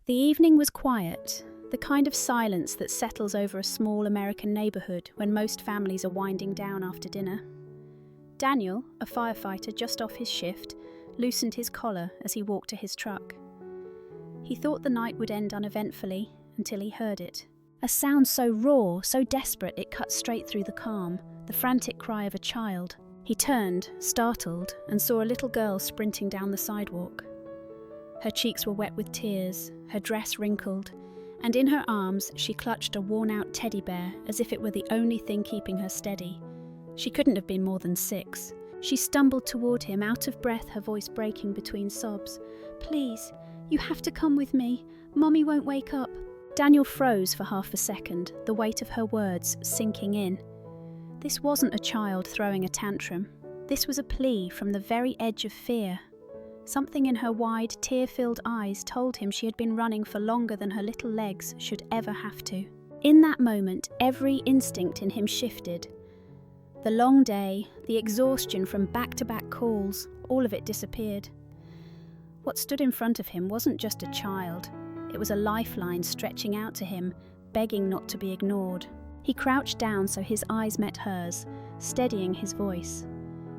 The evening was quiet, the kind of silence that settles over a small American neighborhood when most families are winding down after dinner. Daniel, a firefighter just off his shift, loosened his collar as he walked to his truck. He thought the night would end uneventfully until he heard it. A sound so raw, so desperate it cut straight through the calm, the frantic cry of a child. He turned, startled, and saw a little girl sprinting down the sidewalk. Her cheeks were wet with tears, her dress wrinkled, and in her arms she clutched a worn-out teddy bear as if it were the only thing keeping her steady. She couldn't have been more than 6. She stumbled toward him, out of breath, her voice breaking between sobs. "Please, you have to come with me. Mommy won't wake up." Daniel froze for half a second, the weight of her words sinking in. This wasn't a child throwing a tantrum. This was a plea from the very edge of fear. Something in her wide, tear-filled eyes told him she had been running for longer than her little legs should ever have to. In that moment, every instinct in him shifted. The long day, the exhaustion from back-to-back calls, all of it disappeared. What stood in front of him wasn't just a child. It was a lifeline stretching out to him, begging not to be ignored. He crouched down so his eyes met hers, steadying his voice.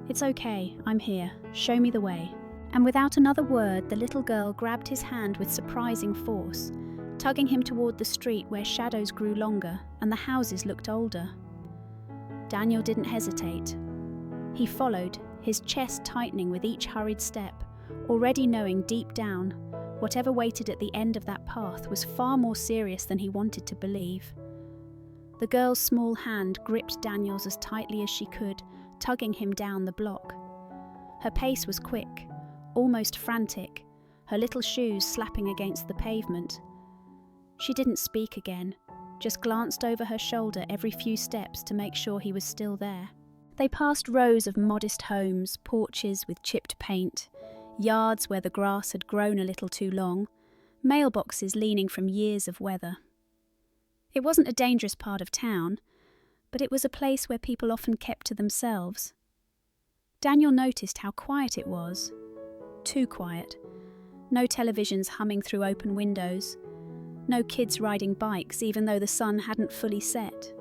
"It's okay, I'm here. Show me the way." And without another word, the little girl grabbed his hand with surprising force, tugging him toward the street where shadows grew longer and the houses looked older. Daniel didn't hesitate. He followed, his chest tightening with each hurried step, already knowing deep down, whatever waited at the end of that path was far more serious than he wanted to believe. The girl's small hand gripped Daniel's as tightly as she could, tugging him down the block. Her pace was quick, almost frantic, her little shoes slapping against the pavement. She didn't speak again, just glanced over her shoulder every few steps to make sure he was still there. They passed rows of modest homes, porches with chipped paint, yards where the grass had grown a little too long, mailboxes leaning from years of weather. It wasn't a dangerous part of town, but it was a place where people often kept to themselves. Daniel noticed how quiet it was. Too quiet. No televisions humming through open windows. No kids riding bikes even though the sun hadn't fully set.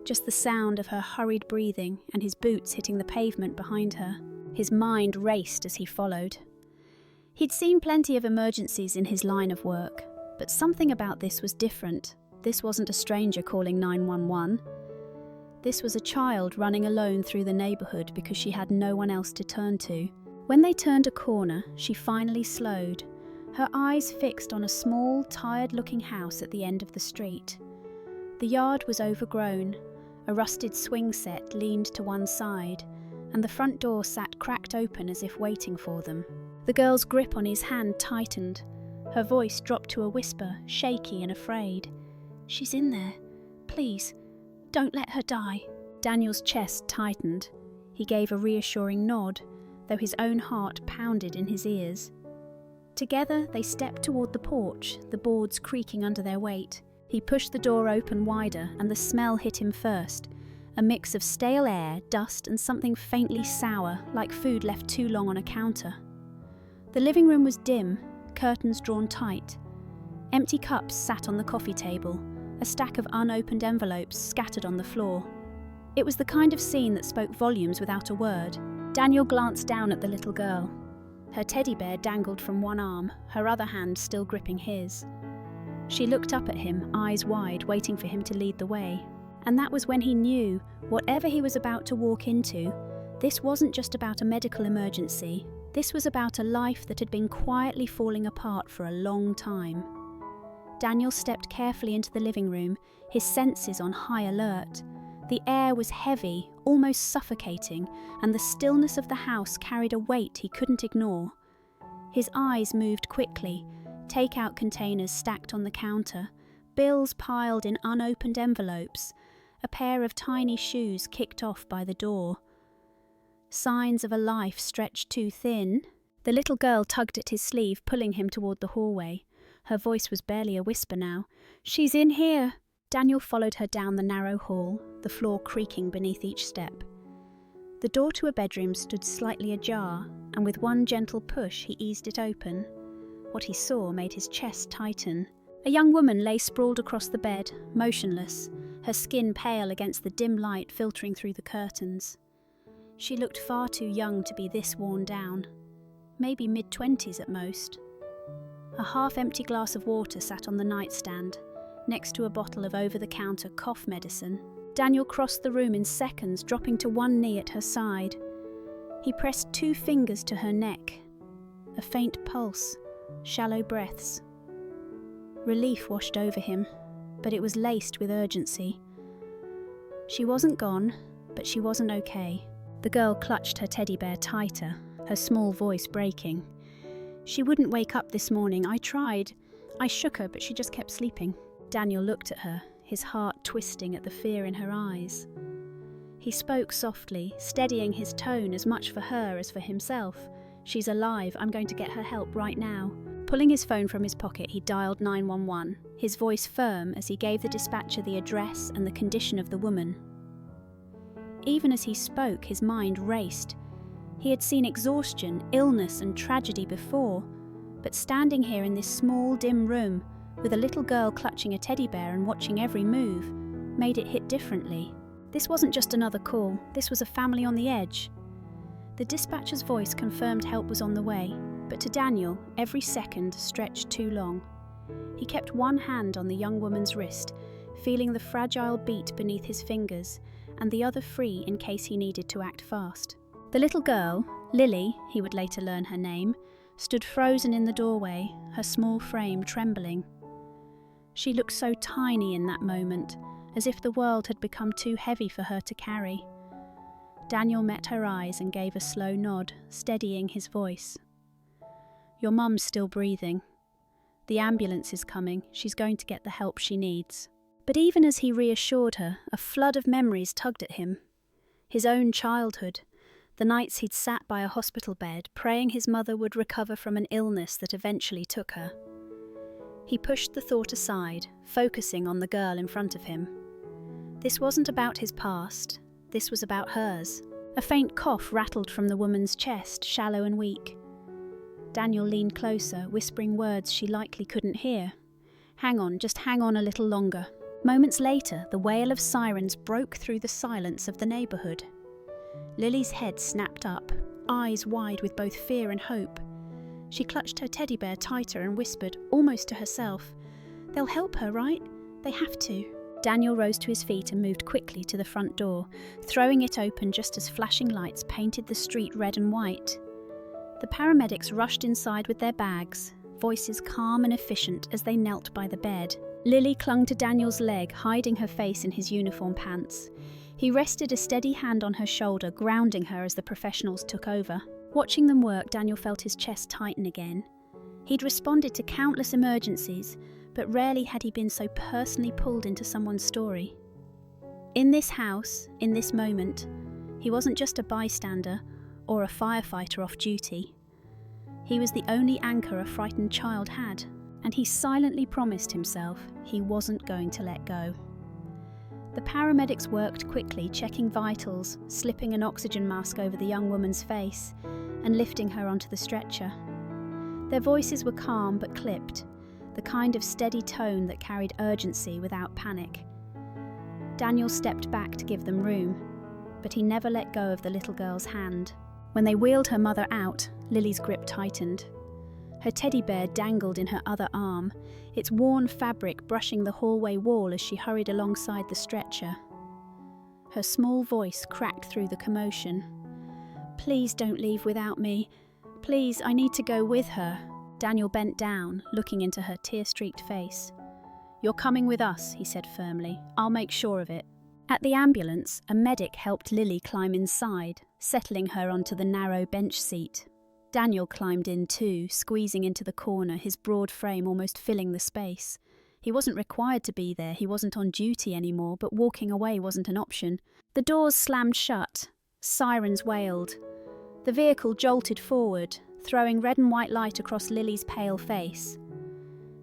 Just the sound of her hurried breathing and his boots hitting the pavement behind her. His mind raced as he followed. He'd seen plenty of emergencies in his line of work, but something about this was different. This wasn't a stranger calling 911. This was a child running alone through the neighborhood because she had no one else to turn to. When they turned a corner, she finally slowed, her eyes fixed on a small, tired-looking house at the end of the street. The yard was overgrown, a rusted swing set leaned to one side, and the front door sat cracked open as if waiting for them. The girl's grip on his hand tightened. Her voice dropped to a whisper, shaky and afraid. "She's in there. Please, don't let her die." Daniel's chest tightened. He gave a reassuring nod, though his own heart pounded in his ears. Together they stepped toward the porch, the boards creaking under their weight. He pushed the door open wider and the smell hit him first, a mix of stale air, dust and something faintly sour, like food left too long on a counter. The living room was dim, curtains drawn tight. Empty cups sat on the coffee table, a stack of unopened envelopes scattered on the floor. It was the kind of scene that spoke volumes without a word. Daniel glanced down at the little girl. Her teddy bear dangled from one arm, her other hand still gripping his. She looked up at him, eyes wide, waiting for him to lead the way. And that was when he knew, whatever he was about to walk into, this wasn't just about a medical emergency. This was about a life that had been quietly falling apart for a long time. Daniel stepped carefully into the living room, his senses on high alert. The air was heavy, almost suffocating, and the stillness of the house carried a weight he couldn't ignore. His eyes moved quickly, takeout containers stacked on the counter, bills piled in unopened envelopes, a pair of tiny shoes kicked off by the door. Signs of a life stretched too thin. The little girl tugged at his sleeve, pulling him toward the hallway. Her voice was barely a whisper now. "She's in here." Daniel followed her down the narrow hall, the floor creaking beneath each step. The door to a bedroom stood slightly ajar, and with one gentle push he eased it open. What he saw made his chest tighten. A young woman lay sprawled across the bed, motionless, her skin pale against the dim light filtering through the curtains. She looked far too young to be this worn down, maybe mid-20s at most. A half-empty glass of water sat on the nightstand, next to a bottle of over-the-counter cough medicine. Daniel crossed the room in seconds, dropping to one knee at her side. He pressed 2 fingers to her neck. A faint pulse, shallow breaths. Relief washed over him, but it was laced with urgency. She wasn't gone, but she wasn't okay. The girl clutched her teddy bear tighter, her small voice breaking. She wouldn't wake up this morning. I tried. I shook her, but she just kept sleeping. Daniel looked at her, his heart twisting at the fear in her eyes. He spoke softly, steadying his tone as much for her as for himself. She's alive. I'm going to get her help right now. Pulling his phone from his pocket, he dialed 911, his voice firm as he gave the dispatcher the address and the condition of the woman. Even as he spoke, his mind raced. He had seen exhaustion, illness and tragedy before, but standing here in this small, dim room, with a little girl clutching a teddy bear and watching every move, made it hit differently. This wasn't just another call, this was a family on the edge. The dispatcher's voice confirmed help was on the way, but to Daniel, every second stretched too long. He kept one hand on the young woman's wrist, feeling the fragile beat beneath his fingers, and the other free in case he needed to act fast. The little girl, Lily, he would later learn her name, stood frozen in the doorway, her small frame trembling. She looked so tiny in that moment, as if the world had become too heavy for her to carry. Daniel met her eyes and gave a slow nod, steadying his voice. Your mum's still breathing. The ambulance is coming. She's going to get the help she needs. But even as he reassured her, a flood of memories tugged at him. His own childhood, the nights he'd sat by a hospital bed, praying his mother would recover from an illness that eventually took her. He pushed the thought aside, focusing on the girl in front of him. This wasn't about his past. This was about hers. A faint cough rattled from the woman's chest, shallow and weak. Daniel leaned closer, whispering words she likely couldn't hear. Hang on, just hang on a little longer. Moments later, the wail of sirens broke through the silence of the neighbourhood. Lily's head snapped up, eyes wide with both fear and hope. She clutched her teddy bear tighter and whispered, almost to herself, "They'll help her, right? They have to." Daniel rose to his feet and moved quickly to the front door, throwing it open just as flashing lights painted the street red and white. The paramedics rushed inside with their bags, voices calm and efficient as they knelt by the bed. Lily clung to Daniel's leg, hiding her face in his uniform pants. He rested a steady hand on her shoulder, grounding her as the professionals took over. Watching them work, Daniel felt his chest tighten again. He'd responded to countless emergencies, but rarely had he been so personally pulled into someone's story. In this house, in this moment, he wasn't just a bystander or a firefighter off duty. He was the only anchor a frightened child had, and he silently promised himself he wasn't going to let go. The paramedics worked quickly, checking vitals, slipping an oxygen mask over the young woman's face, and lifting her onto the stretcher. Their voices were calm but clipped, the kind of steady tone that carried urgency without panic. Daniel stepped back to give them room, but he never let go of the little girl's hand. When they wheeled her mother out, Lily's grip tightened. Her teddy bear dangled in her other arm, its worn fabric brushing the hallway wall as she hurried alongside the stretcher. Her small voice cracked through the commotion. "Please don't leave without me. Please, I need to go with her." Daniel bent down, looking into her tear-streaked face. "You're coming with us," he said firmly. "I'll make sure of it." At the ambulance, a medic helped Lily climb inside, settling her onto the narrow bench seat. Daniel climbed in too, squeezing into the corner, his broad frame almost filling the space. He wasn't required to be there, he wasn't on duty anymore, but walking away wasn't an option. The doors slammed shut, sirens wailed. The vehicle jolted forward, throwing red and white light across Lily's pale face.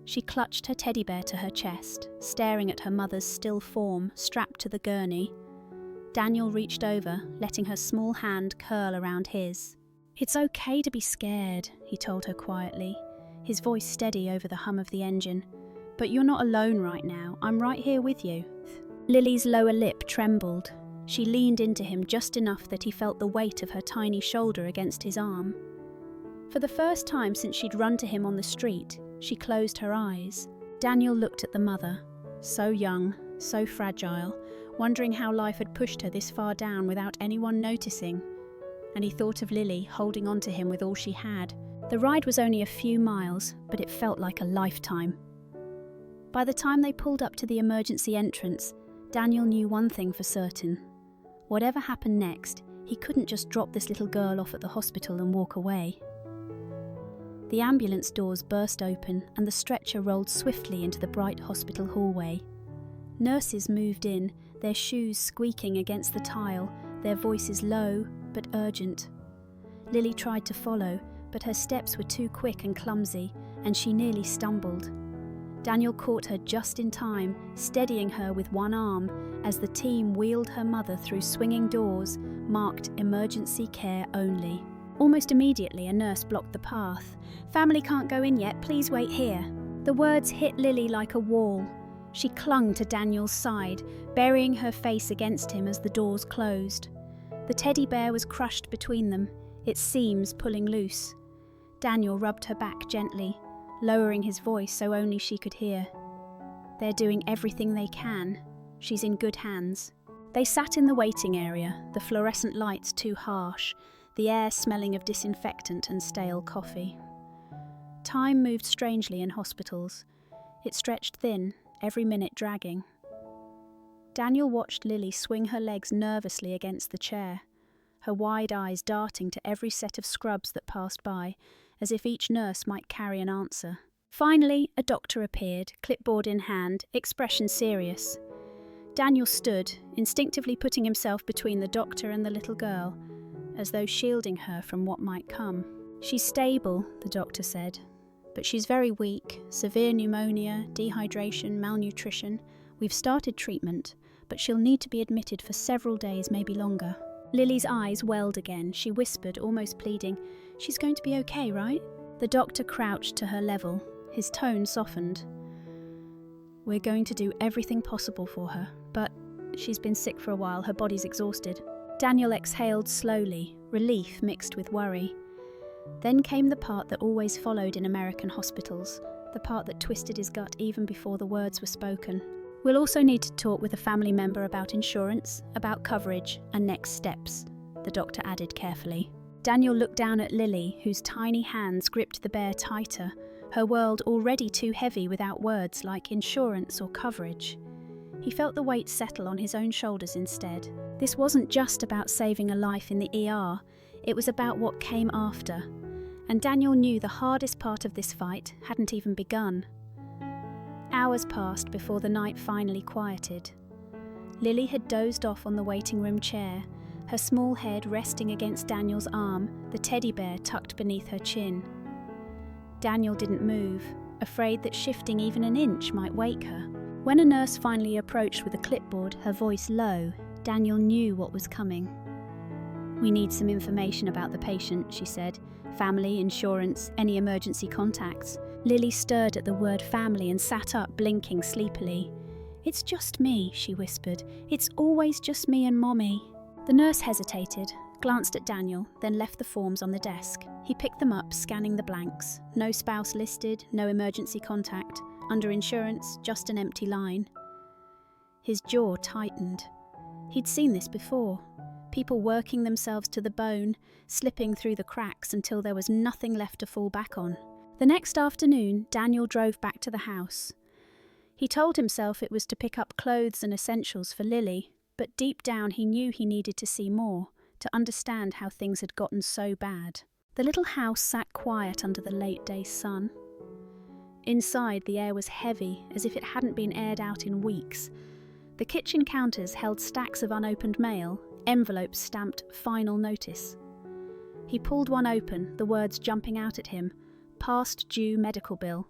She clutched her teddy bear to her chest, staring at her mother's still form, strapped to the gurney. Daniel reached over, letting her small hand curl around his. "It's okay to be scared," he told her quietly. his voice steady over the hum of the engine. "But you're not alone right now. I'm right here with you." Lily's lower lip trembled. She leaned into him just enough that he felt the weight of her tiny shoulder against his arm. For the first time since she'd run to him on the street, she closed her eyes. Daniel looked at the mother, so young, so fragile, wondering how life had pushed her this far down without anyone noticing. And he thought of Lily holding on to him with all she had. The ride was only a few miles, but it felt like a lifetime. By the time they pulled up to the emergency entrance, Daniel knew one thing for certain. Whatever happened next, he couldn't just drop this little girl off at the hospital and walk away. The ambulance doors burst open and the stretcher rolled swiftly into the bright hospital hallway. Nurses moved in, their shoes squeaking against the tile, their voices low but urgent. Lily tried to follow, but her steps were too quick and clumsy, and she nearly stumbled. Daniel caught her just in time, steadying her with one arm as the team wheeled her mother through swinging doors marked emergency care only. Almost immediately, a nurse blocked the path. "Family can't go in yet, please wait here." The words hit Lily like a wall. She clung to Daniel's side, burying her face against him as the doors closed. The teddy bear was crushed between them, its seams pulling loose. Daniel rubbed her back gently, lowering his voice so only she could hear. "They're doing everything they can. She's in good hands." They sat in the waiting area, the fluorescent lights too harsh, the air smelling of disinfectant and stale coffee. Time moved strangely in hospitals. It stretched thin, every minute dragging. Daniel watched Lily swing her legs nervously against the chair, her wide eyes darting to every set of scrubs that passed by, as if each nurse might carry an answer. Finally, a doctor appeared, clipboard in hand, expression serious. Daniel stood, instinctively putting himself between the doctor and the little girl, as though shielding her from what might come. "She's stable," the doctor said, "but she's very weak, severe pneumonia, dehydration, malnutrition. We've started treatment, but she'll need to be admitted for several days, maybe longer." Lily's eyes welled again. She whispered, almost pleading, "She's going to be okay, right?" The doctor crouched to her level. His tone softened. "We're going to do everything possible for her, but she's been sick for a while, her body's exhausted." Daniel exhaled slowly, relief mixed with worry. Then came the part that always followed in American hospitals, the part that twisted his gut even before the words were spoken. "We'll also need to talk with a family member about insurance, about coverage, and next steps," the doctor added carefully. Daniel looked down at Lily, whose tiny hands gripped the bear tighter, her world already too heavy without words like insurance or coverage. He felt the weight settle on his own shoulders instead. This wasn't just about saving a life in the ER, it was about what came after. And Daniel knew the hardest part of this fight hadn't even begun. Hours passed before the night finally quieted. Lily had dozed off on the waiting room chair, her small head resting against Daniel's arm, the teddy bear tucked beneath her chin. Daniel didn't move, afraid that shifting even an inch might wake her. When a nurse finally approached with a clipboard, her voice low, Daniel knew what was coming. "We need some information about the patient," she said. "Family, insurance, any emergency contacts." Lily stirred at the word family and sat up, blinking sleepily. "It's just me," she whispered. "It's always just me and Mommy." The nurse hesitated, glanced at Daniel, then left the forms on the desk. He picked them up, scanning the blanks. No spouse listed, no emergency contact. Under insurance, just an empty line. His jaw tightened. He'd seen this before. People working themselves to the bone, slipping through the cracks until there was nothing left to fall back on. The next afternoon, Daniel drove back to the house. He told himself it was to pick up clothes and essentials for Lily, but deep down he knew he needed to see more, to understand how things had gotten so bad. The little house sat quiet under the late day sun. Inside, the air was heavy, as if it hadn't been aired out in weeks. The kitchen counters held stacks of unopened mail, envelopes stamped "Final Notice." He pulled one open, the words jumping out at him, "Past due medical bill."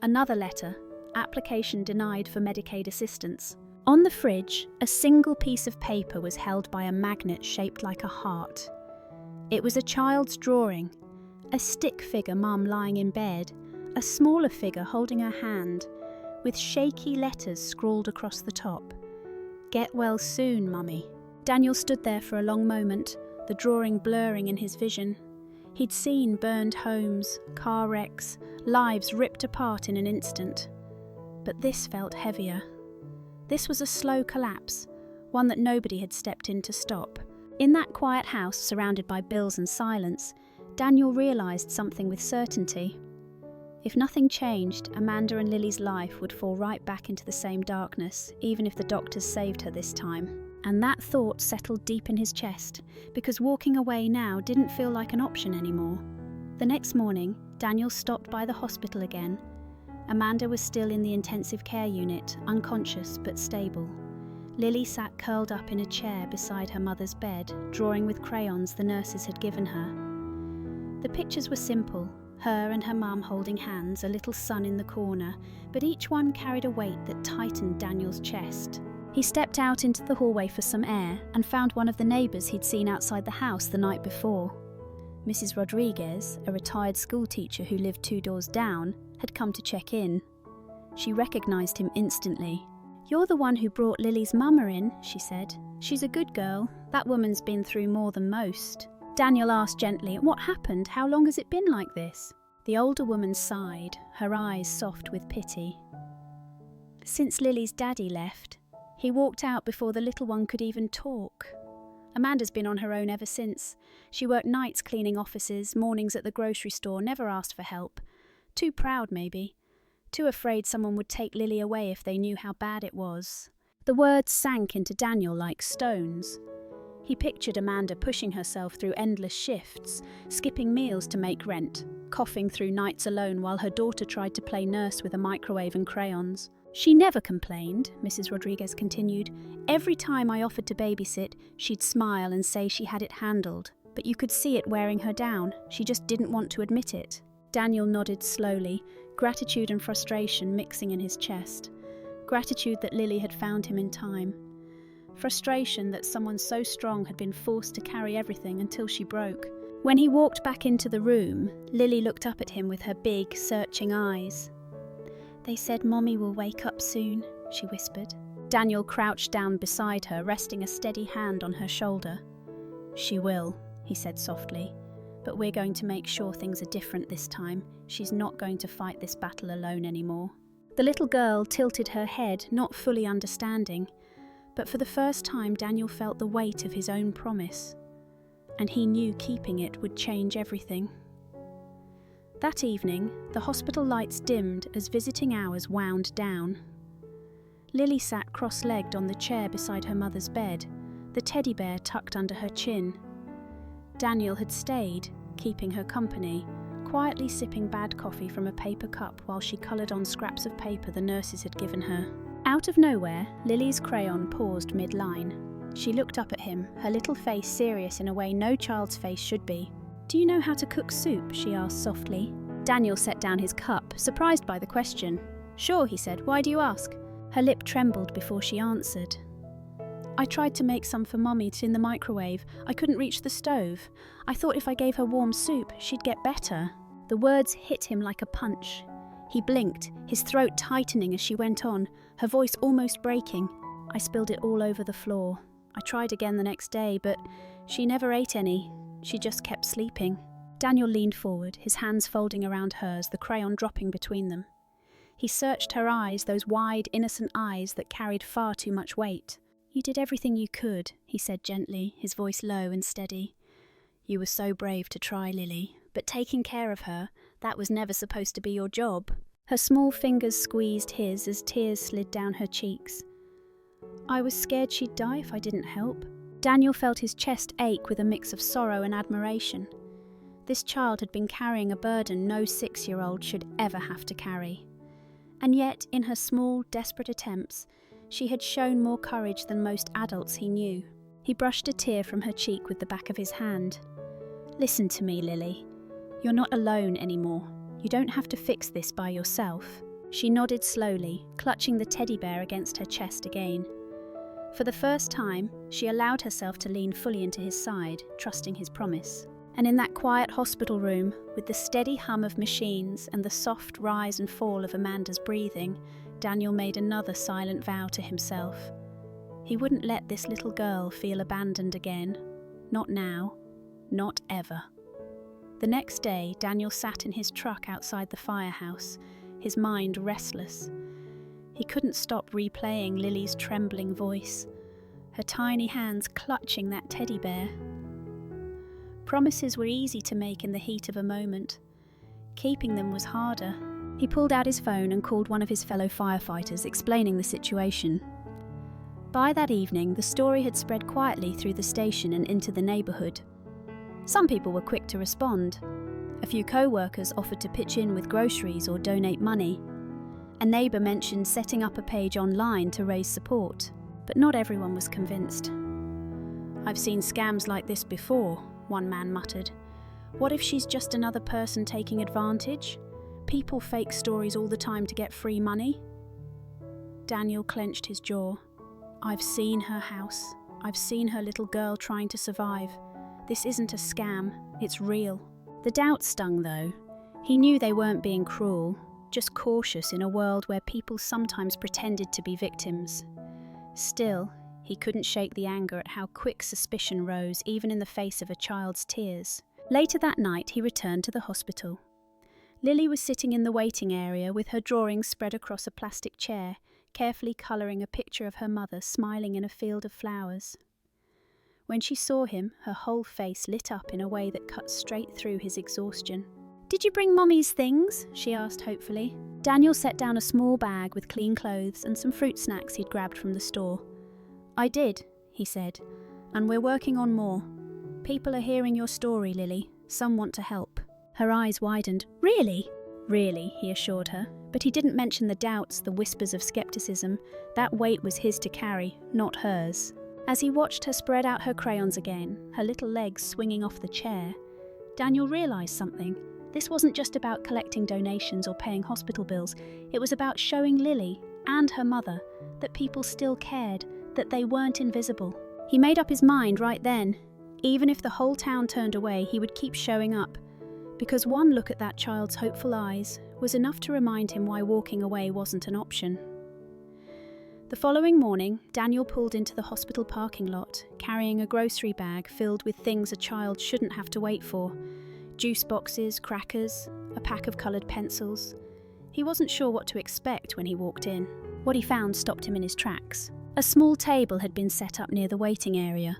Another letter, "Application denied for Medicaid assistance." On the fridge, a single piece of paper was held by a magnet shaped like a heart. It was a child's drawing, a stick figure Mum lying in bed, a smaller figure holding her hand, with shaky letters scrawled across the top. "Get well soon, Mummy." Daniel stood there for a long moment, the drawing blurring in his vision. He'd seen burned homes, car wrecks, lives ripped apart in an instant. But this felt heavier. This was a slow collapse, one that nobody had stepped in to stop. In that quiet house, surrounded by bills and silence, Daniel realised something with certainty. If nothing changed, Amanda and Lily's life would fall right back into the same darkness, even if the doctors saved her this time. And that thought settled deep in his chest, because walking away now didn't feel like an option anymore. The next morning, Daniel stopped by the hospital again. Amanda was still in the intensive care unit, unconscious but stable. Lily sat curled up in a chair beside her mother's bed, drawing with crayons the nurses had given her. The pictures were simple, her and her mum holding hands, a little son in the corner, but each one carried a weight that tightened Daniel's chest. He stepped out into the hallway for some air and found one of the neighbours he'd seen outside the house the night before. Mrs. Rodriguez, a retired schoolteacher who lived 2 doors down, had come to check in. She recognised him instantly. "You're the one who brought Lily's mama in," she said. "She's a good girl. That woman's been through more than most." Daniel asked gently, "What happened? How long has it been like this?" The older woman sighed, her eyes soft with pity. "Since Lily's daddy left. He walked out before the little one could even talk. Amanda's been on her own ever since. She worked nights cleaning offices, mornings at the grocery store, never asked for help. Too proud, maybe. Too afraid someone would take Lily away if they knew how bad it was." The words sank into Daniel like stones. He pictured Amanda pushing herself through endless shifts, skipping meals to make rent, coughing through nights alone while her daughter tried to play nurse with a microwave and crayons. "She never complained," Mrs. Rodriguez continued. "Every time I offered to babysit, she'd smile and say she had it handled, but you could see it wearing her down. She just didn't want to admit it." Daniel nodded slowly, gratitude and frustration mixing in his chest. Gratitude that Lily had found him in time. Frustration that someone so strong had been forced to carry everything until she broke. When he walked back into the room, Lily looked up at him with her big, searching eyes. "They said Mommy will wake up soon," she whispered. Daniel crouched down beside her, resting a steady hand on her shoulder. "She will," he said softly, "but we're going to make sure things are different this time. She's not going to fight this battle alone anymore." The little girl tilted her head, not fully understanding, but for the first time Daniel felt the weight of his own promise, and he knew keeping it would change everything. That evening, the hospital lights dimmed as visiting hours wound down. Lily sat cross-legged on the chair beside her mother's bed, the teddy bear tucked under her chin. Daniel had stayed, keeping her company, quietly sipping bad coffee from a paper cup while she coloured on scraps of paper the nurses had given her. Out of nowhere, Lily's crayon paused mid-line. She looked up at him, her little face serious in a way no child's face should be. "Do you know how to cook soup?" she asked softly. Daniel set down his cup, surprised by the question. "Sure," he said. "Why do you ask?" Her lip trembled before she answered. "I tried to make some for Mummy in the microwave. I couldn't reach the stove. I thought if I gave her warm soup, she'd get better." The words hit him like a punch. He blinked, his throat tightening as she went on, her voice almost breaking. "I spilled it all over the floor. I tried again the next day, but she never ate any. She just kept sleeping." Daniel leaned forward, his hands folding around hers, the crayon dropping between them. He searched her eyes, those wide, innocent eyes that carried far too much weight. "You did everything you could," he said gently, his voice low and steady. "You were so brave to try, Lily, but taking care of her, that was never supposed to be your job." Her small fingers squeezed his as tears slid down her cheeks. "I was scared she'd die if I didn't help." Daniel felt his chest ache with a mix of sorrow and admiration. This child had been carrying a burden no 6-year-old should ever have to carry. And yet, in her small, desperate attempts, she had shown more courage than most adults he knew. He brushed a tear from her cheek with the back of his hand. "Listen to me, Lily. You're not alone anymore. You don't have to fix this by yourself." She nodded slowly, clutching the teddy bear against her chest again. For the first time, she allowed herself to lean fully into his side, trusting his promise. And in that quiet hospital room, with the steady hum of machines and the soft rise and fall of Amanda's breathing, Daniel made another silent vow to himself. He wouldn't let this little girl feel abandoned again. Not now. Not ever. The next day, Daniel sat in his truck outside the firehouse, his mind restless. He couldn't stop replaying Lily's trembling voice, her tiny hands clutching that teddy bear. Promises were easy to make in the heat of a moment. Keeping them was harder. He pulled out his phone and called one of his fellow firefighters, explaining the situation. By that evening, the story had spread quietly through the station and into the neighbourhood. Some people were quick to respond. A few co-workers offered to pitch in with groceries or donate money. A neighbour mentioned setting up a page online to raise support, but not everyone was convinced. "I've seen scams like this before," one man muttered. "What if she's just another person taking advantage? People fake stories all the time to get free money." Daniel clenched his jaw. "I've seen her house. I've seen her little girl trying to survive. This isn't a scam, it's real." The doubt stung though. He knew they weren't being cruel, just cautious in a world where people sometimes pretended to be victims. Still, he couldn't shake the anger at how quick suspicion rose even in the face of a child's tears. Later that night, he returned to the hospital. Lily was sitting in the waiting area with her drawings spread across a plastic chair, carefully colouring a picture of her mother smiling in a field of flowers. When she saw him, her whole face lit up in a way that cut straight through his exhaustion. "Did you bring Mommy's things?" she asked hopefully. Daniel set down a small bag with clean clothes and some fruit snacks he'd grabbed from the store. "I did," he said, "and we're working on more. People are hearing your story, Lily. Some want to help." Her eyes widened. "Really?" "Really," he assured her, but he didn't mention the doubts, the whispers of skepticism. That weight was his to carry, not hers. As he watched her spread out her crayons again, her little legs swinging off the chair, Daniel realised something. This wasn't just about collecting donations or paying hospital bills. It was about showing Lily and her mother that people still cared, that they weren't invisible. He made up his mind right then. Even if the whole town turned away, he would keep showing up, because one look at that child's hopeful eyes was enough to remind him why walking away wasn't an option. The following morning, Daniel pulled into the hospital parking lot, carrying a grocery bag filled with things a child shouldn't have to wait for. Juice boxes, crackers, a pack of coloured pencils. He wasn't sure what to expect when he walked in. What he found stopped him in his tracks. A small table had been set up near the waiting area.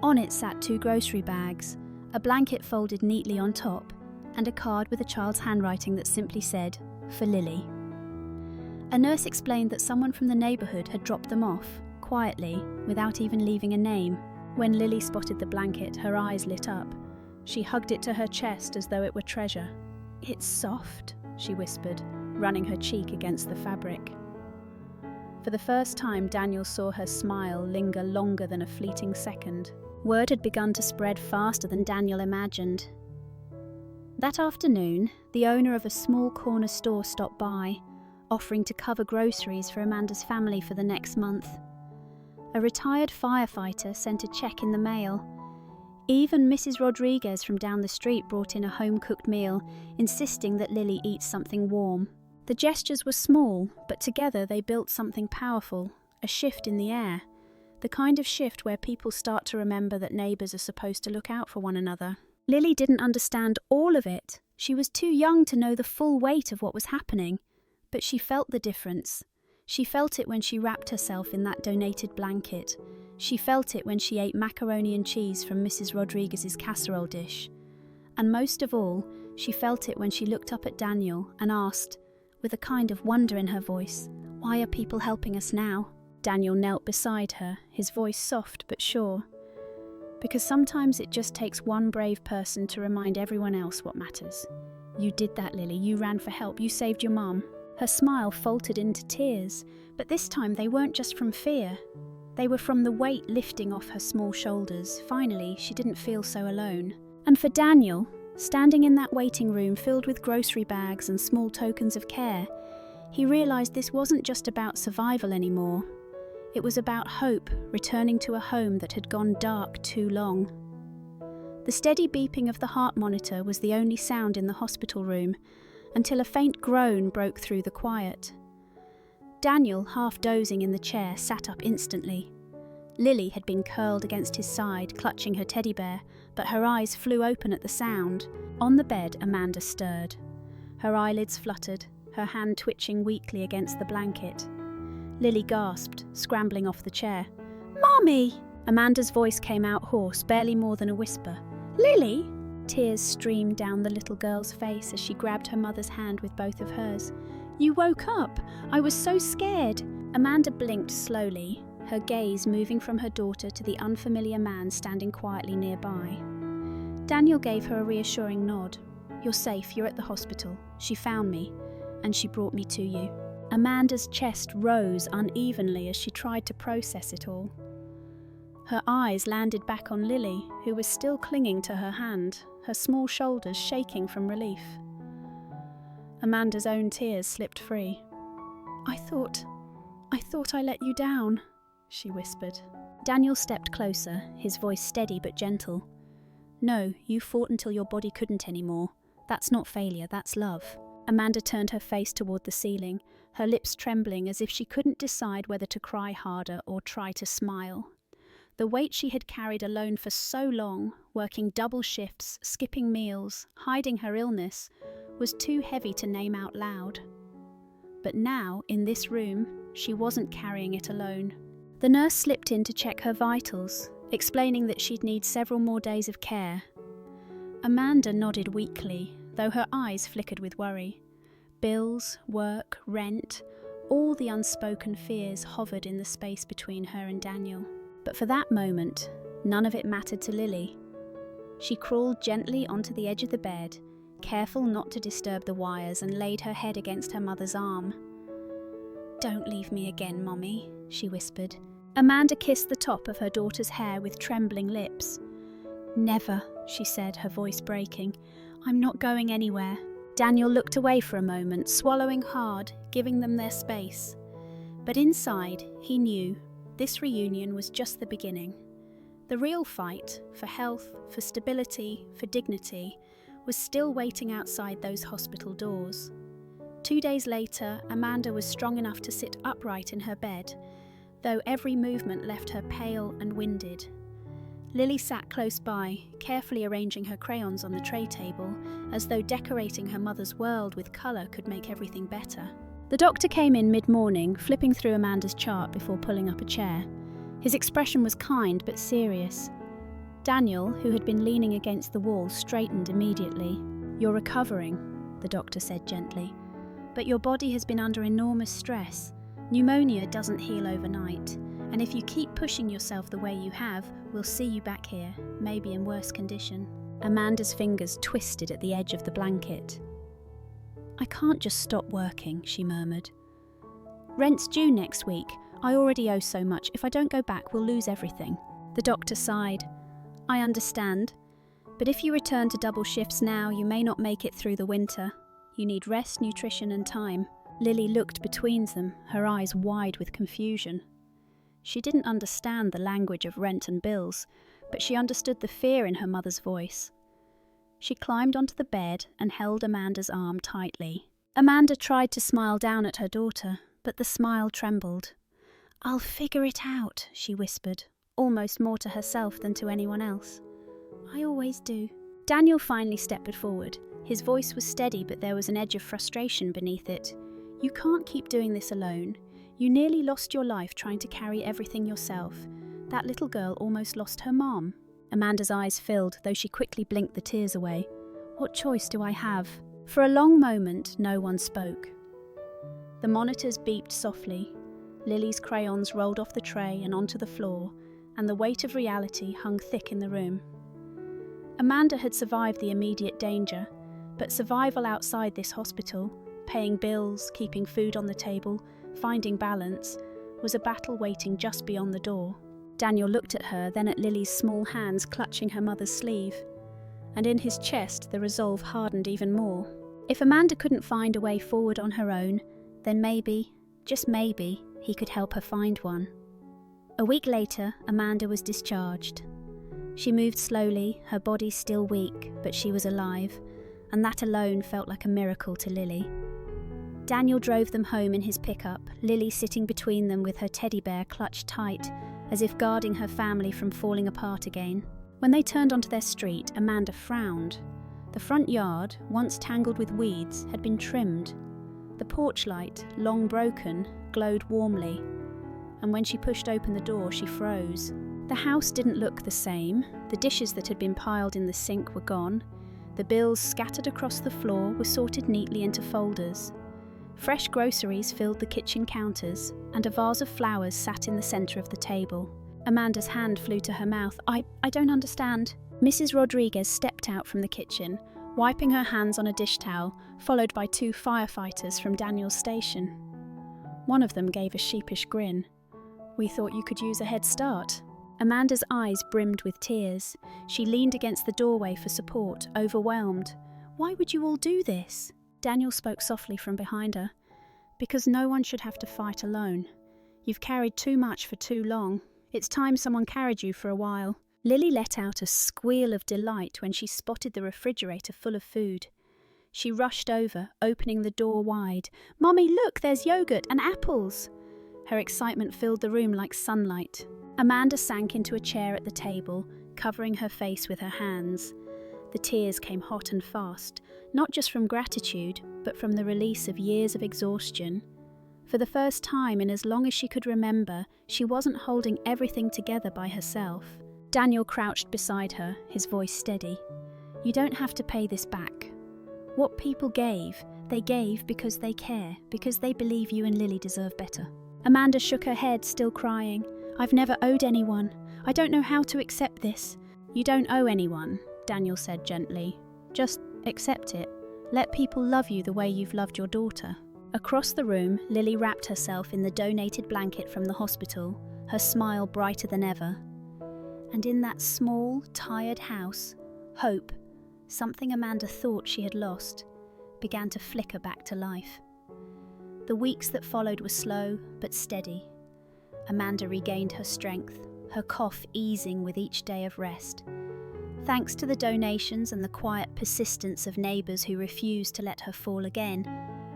On it sat 2 grocery bags, a blanket folded neatly on top, and a card with a child's handwriting that simply said, "For Lily." A nurse explained that someone from the neighbourhood had dropped them off, quietly, without even leaving a name. When Lily spotted the blanket, her eyes lit up. She hugged it to her chest as though it were treasure. "It's soft," she whispered, running her cheek against the fabric. For the first time, Daniel saw her smile linger longer than a fleeting second. Word had begun to spread faster than Daniel imagined. That afternoon, the owner of a small corner store stopped by, offering to cover groceries for Amanda's family for the next month. A retired firefighter sent a check in the mail. Even Mrs. Rodriguez from down the street brought in a home-cooked meal, insisting that Lily eat something warm. The gestures were small, but together they built something powerful, a shift in the air. The kind of shift where people start to remember that neighbours are supposed to look out for one another. Lily didn't understand all of it. She was too young to know the full weight of what was happening. But she felt the difference. She felt it when she wrapped herself in that donated blanket. She felt it when she ate macaroni and cheese from Mrs. Rodriguez's casserole dish. And most of all, she felt it when she looked up at Daniel and asked, with a kind of wonder in her voice, "Why are people helping us now?" Daniel knelt beside her, his voice soft but sure. "Because sometimes it just takes one brave person to remind everyone else what matters. You did that, Lily. You ran for help. You saved your mum." Her smile faltered into tears, but this time they weren't just from fear. They were from the weight lifting off her small shoulders. Finally, she didn't feel so alone. And for Daniel, standing in that waiting room filled with grocery bags and small tokens of care, he realised this wasn't just about survival anymore. It was about hope, returning to a home that had gone dark too long. The steady beeping of the heart monitor was the only sound in the hospital room, until a faint groan broke through the quiet. Daniel, half dozing in the chair, sat up instantly. Lily had been curled against his side, clutching her teddy bear, but her eyes flew open at the sound. On the bed, Amanda stirred. Her eyelids fluttered, her hand twitching weakly against the blanket. Lily gasped, scrambling off the chair. "Mommy!" Amanda's voice came out hoarse, barely more than a whisper. "Lily!" Tears streamed down the little girl's face as she grabbed her mother's hand with both of hers. "You woke up! I was so scared!" Amanda blinked slowly, her gaze moving from her daughter to the unfamiliar man standing quietly nearby. Daniel gave her a reassuring nod. "You're safe, you're at the hospital. She found me, and she brought me to you." Amanda's chest rose unevenly as she tried to process it all. Her eyes landed back on Lily, who was still clinging to her hand, her small shoulders shaking from relief. Amanda's own tears slipped free. I thought I let you down," she whispered. Daniel stepped closer, his voice steady but gentle. "No, you fought until your body couldn't anymore. That's not failure, that's love." Amanda turned her face toward the ceiling, her lips trembling as if she couldn't decide whether to cry harder or try to smile. The weight she had carried alone for so long, working double shifts, skipping meals, hiding her illness, was too heavy to name out loud. But now, in this room, she wasn't carrying it alone. The nurse slipped in to check her vitals, explaining that she'd need several more days of care. Amanda nodded weakly, though her eyes flickered with worry. Bills, work, rent, all the unspoken fears hovered in the space between her and Daniel. But for that moment, none of it mattered to Lily. She crawled gently onto the edge of the bed, careful not to disturb the wires, and laid her head against her mother's arm. "Don't leave me again, Mommy," she whispered. Amanda kissed the top of her daughter's hair with trembling lips. "Never," she said, her voice breaking. "I'm not going anywhere." Daniel looked away for a moment, swallowing hard, giving them their space. But inside, he knew this reunion was just the beginning. The real fight, for health, for stability, for dignity, was still waiting outside those hospital doors. 2 days later, Amanda was strong enough to sit upright in her bed, though every movement left her pale and winded. Lily sat close by, carefully arranging her crayons on the tray table, as though decorating her mother's world with colour could make everything better. The doctor came in mid-morning, flipping through Amanda's chart before pulling up a chair. His expression was kind but serious. Daniel, who had been leaning against the wall, straightened immediately. "You're recovering," the doctor said gently, "but your body has been under enormous stress. Pneumonia doesn't heal overnight, and if you keep pushing yourself the way you have, we'll see you back here, maybe in worse condition." Amanda's fingers twisted at the edge of the blanket. "I can't just stop working," she murmured. "Rent's due next week. I already owe so much. If I don't go back, we'll lose everything." The doctor sighed. "I understand, but if you return to double shifts now, you may not make it through the winter. You need rest, nutrition, and time." Lily looked between them, her eyes wide with confusion. She didn't understand the language of rent and bills, but she understood the fear in her mother's voice. She climbed onto the bed and held Amanda's arm tightly. Amanda tried to smile down at her daughter, but the smile trembled. "I'll figure it out," she whispered, almost more to herself than to anyone else. "I always do." Daniel finally stepped forward. His voice was steady, but there was an edge of frustration beneath it. "You can't keep doing this alone. You nearly lost your life trying to carry everything yourself. That little girl almost lost her mom." Amanda's eyes filled, though she quickly blinked the tears away. "What choice do I have?" For a long moment, no one spoke. The monitors beeped softly. Lily's crayons rolled off the tray and onto the floor, and the weight of reality hung thick in the room. Amanda had survived the immediate danger, but survival outside this hospital, paying bills, keeping food on the table, finding balance, was a battle waiting just beyond the door. Daniel looked at her, then at Lily's small hands clutching her mother's sleeve, and in his chest the resolve hardened even more. If Amanda couldn't find a way forward on her own, then maybe, just maybe, he could help her find one. A week later, Amanda was discharged. She moved slowly, her body still weak, but she was alive, and that alone felt like a miracle to Lily. Daniel drove them home in his pickup, Lily sitting between them with her teddy bear clutched tight, as if guarding her family from falling apart again. When they turned onto their street, Amanda frowned. The front yard, once tangled with weeds, had been trimmed. The porch light, long broken, glowed warmly, and when she pushed open the door, she froze. The house didn't look the same. The dishes that had been piled in the sink were gone. The bills scattered across the floor were sorted neatly into folders. Fresh groceries filled the kitchen counters, and a vase of flowers sat in the centre of the table. Amanda's hand flew to her mouth. I don't understand. Mrs. Rodriguez stepped out from the kitchen, wiping her hands on a dish towel, followed by 2 firefighters from Daniel's station. One of them gave a sheepish grin. "We thought you could use a head start." Amanda's eyes brimmed with tears. She leaned against the doorway for support, overwhelmed. "Why would you all do this?" Daniel spoke softly from behind her. "Because no one should have to fight alone. You've carried too much for too long. It's time someone carried you for a while." Lily let out a squeal of delight when she spotted the refrigerator full of food. She rushed over, opening the door wide. "Mommy, look, there's yogurt and apples!" Her excitement filled the room like sunlight. Amanda sank into a chair at the table, covering her face with her hands. The tears came hot and fast, not just from gratitude, but from the release of years of exhaustion. For the first time in as long as she could remember, she wasn't holding everything together by herself. Daniel crouched beside her, his voice steady. "You don't have to pay this back. What people gave, they gave because they care, because they believe you and Lily deserve better." Amanda shook her head, still crying. "I've never owed anyone. I don't know how to accept this." "You don't owe anyone," Daniel said gently. "Just accept it. Let people love you the way you've loved your daughter." Across the room, Lily wrapped herself in the donated blanket from the hospital, her smile brighter than ever. And in that small, tired house, hope, something Amanda thought she had lost, began to flicker back to life. The weeks that followed were slow but steady. Amanda regained her strength, her cough easing with each day of rest. Thanks to the donations and the quiet persistence of neighbours who refused to let her fall again,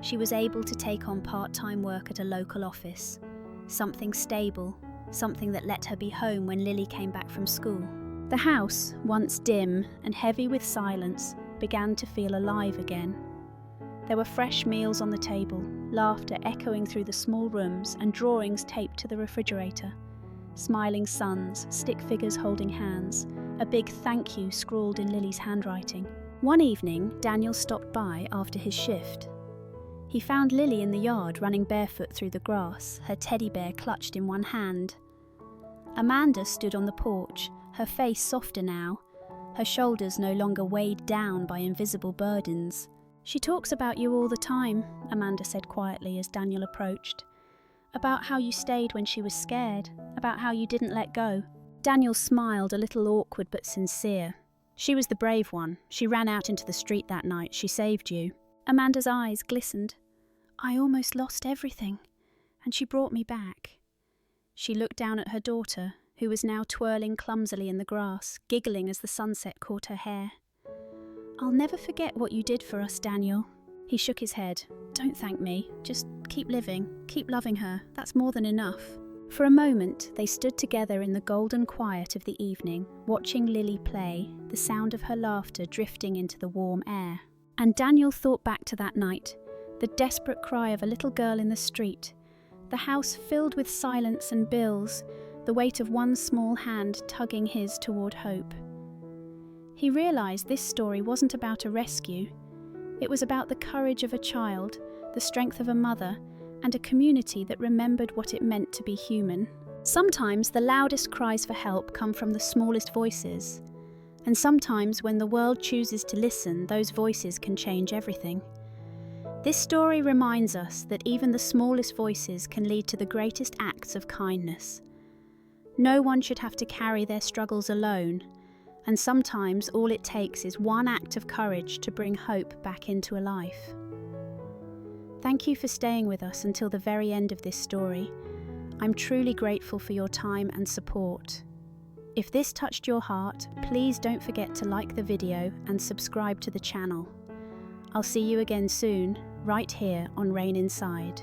she was able to take on part-time work at a local office. Something stable, something that let her be home when Lily came back from school. The house, once dim and heavy with silence, began to feel alive again. There were fresh meals on the table, laughter echoing through the small rooms, and drawings taped to the refrigerator. Smiling sons, stick figures holding hands, a big thank you scrawled in Lily's handwriting. One evening, Daniel stopped by after his shift. He found Lily in the yard running barefoot through the grass, her teddy bear clutched in one hand. Amanda stood on the porch, her face softer now, her shoulders no longer weighed down by invisible burdens. "She talks about you all the time," Amanda said quietly as Daniel approached. "About how you stayed when she was scared, about how you didn't let go." Daniel smiled, a little awkward but sincere. "She was the brave one. She ran out into the street that night. She saved you." Amanda's eyes glistened. "I almost lost everything, and she brought me back." She looked down at her daughter, who was now twirling clumsily in the grass, giggling as the sunset caught her hair. "I'll never forget what you did for us, Daniel." He shook his head. "Don't thank me. Just keep living. Keep loving her. That's more than enough." For a moment, they stood together in the golden quiet of the evening, watching Lily play, the sound of her laughter drifting into the warm air. And Daniel thought back to that night, the desperate cry of a little girl in the street, the house filled with silence and bills, the weight of one small hand tugging his toward hope. He realized this story wasn't about a rescue. It was about the courage of a child, the strength of a mother, and a community that remembered what it meant to be human. Sometimes the loudest cries for help come from the smallest voices. And sometimes when the world chooses to listen, those voices can change everything. This story reminds us that even the smallest voices can lead to the greatest acts of kindness. No one should have to carry their struggles alone, and sometimes all it takes is one act of courage to bring hope back into a life. Thank you for staying with us until the very end of this story. I'm truly grateful for your time and support. If this touched your heart, please don't forget to like the video and subscribe to the channel. I'll see you again soon, right here on Rain Inside.